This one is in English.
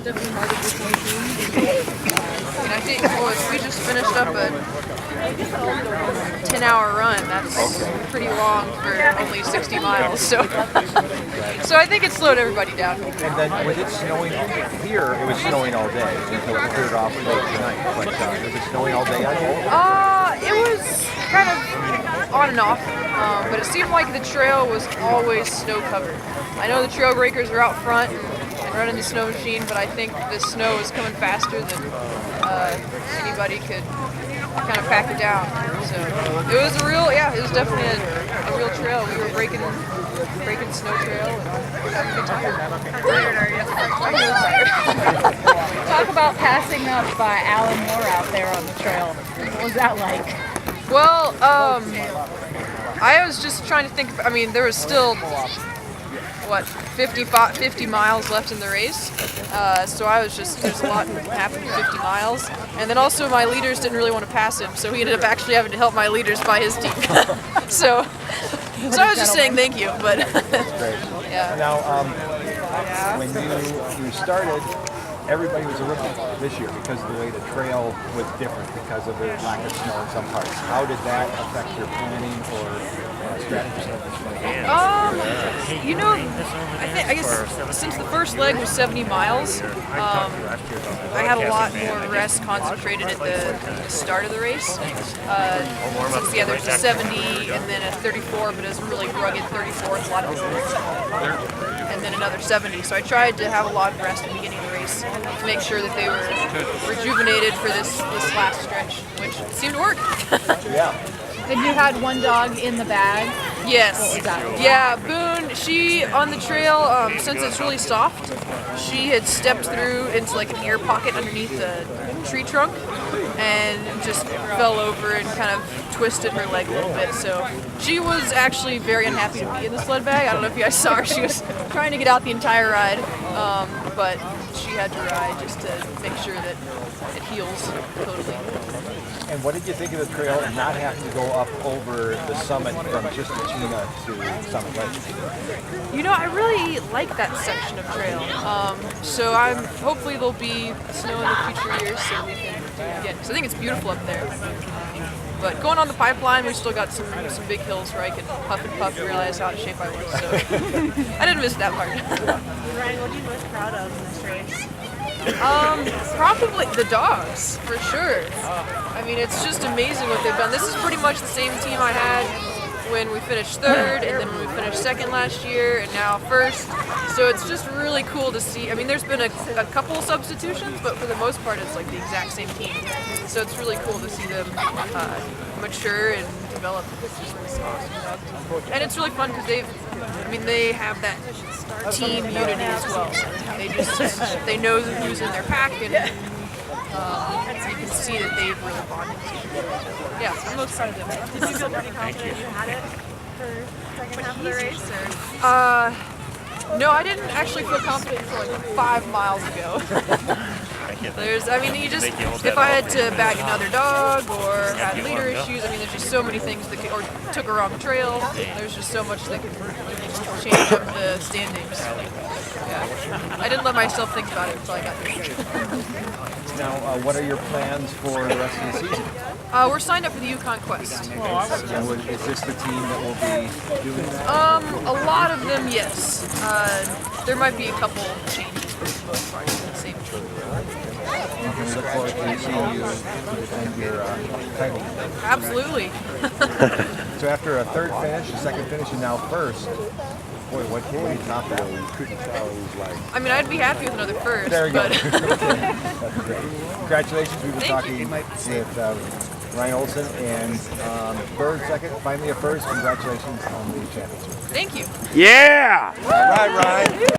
definitely hard to and I think we just finished up a 10-hour run. That's pretty long for only 60 miles. So I think it slowed everybody down. And then with it snowing here, it was snowing all day until it cleared off late tonight. But was it snowing all day out here? It was kind of on and off, but it seemed like the trail was always snow covered. I know the trail breakers are out front and running the snow machine, but I think the snow is coming faster than anybody could kind of pack it down. So it was it was definitely a real trail. We were breaking snow trail and having a good time. I'm really tired. Talk about passing up Alan Moore out there on the trail. What was that like? Well, I was just trying to think. I mean, there was still 50 miles left in the race. So I was there's a lot happened in 50 miles. And then also my leaders didn't really want to pass him, so he ended up actually having to help my leaders by his team. so I was just saying thank you, but yeah. Now, when you started, everybody was a rookie this year because of the way the trail was different because of the lack of snow in some parts. How did that affect your planning or strategies of this way? I guess since the first leg was 70 miles, I had a lot more rest concentrated at the start of the race. Since there's a 70 and then a 34, but it's a really rugged 34 with a lot of hills, and then another 70. So I tried to have a lot of rest at the beginning of the race to make sure that they were rejuvenated for this last stretch, which seemed to work. Yeah. Then you had one dog in the bag. Yes. What was that? Yeah, Boone, she, on the trail, since it's really soft, she had stepped through into like an air pocket underneath the tree trunk and just fell over and kind of twisted her leg a little bit. So she was actually very unhappy to be in the sled bag. I don't know if you guys saw her. She was trying to get out the entire ride, but she had to ride just to make sure that it heals totally. And what did you think of the trail and not having to go up over the summit from just China to Summit, right? I really like that section of trail. So hopefully there'll be snow in the future years so we can get, because I think it's beautiful up there. But going on the pipeline, we've still got some big hills where I can puff and puff and realize how out of shape I was. So I didn't miss that part. Ryne, what are you most proud of in this race? Probably the dogs, for sure. I mean, it's just amazing what they've done. This is pretty much the same team I had when we finished third, and then when we finished second last year, and now first. So it's just really cool to see. I mean, there's been a couple substitutions, but for the most part, it's like the exact same team. So it's really cool to see them mature and develop. It's just really awesome. And it's really fun because they have that team unity as well. They know who's in their pack, and you can see that they've really bonded. Yeah, I'm most proud of them. Did you feel pretty confident you had it for the second half of the race? Or? No, I didn't actually feel confident until like 5 miles ago. If I had to bag another dog or had leader issues, there's just so many things that or took a wrong trail. There's just so much that could change up the standings. Yeah, I didn't let myself think about it until I got there. Now, what are your plans for the rest of the season? We're signed up for the Yukon Quest. Is this the team that will be doing that? A lot of them, yes. There might be a couple changes, but for the most part, it's the same team. We can look forward to seeing you defend your title. Absolutely. So after a third finish, a second finish, and now first, boy, what you top that? You couldn't tell it was like. I'd be happy with another first. There you go. Okay. That's great. Congratulations. We've been talking with Ryne Olson, and third, second, finally a first. Congratulations on the championship. Thank you. Yeah! All right, Ryne.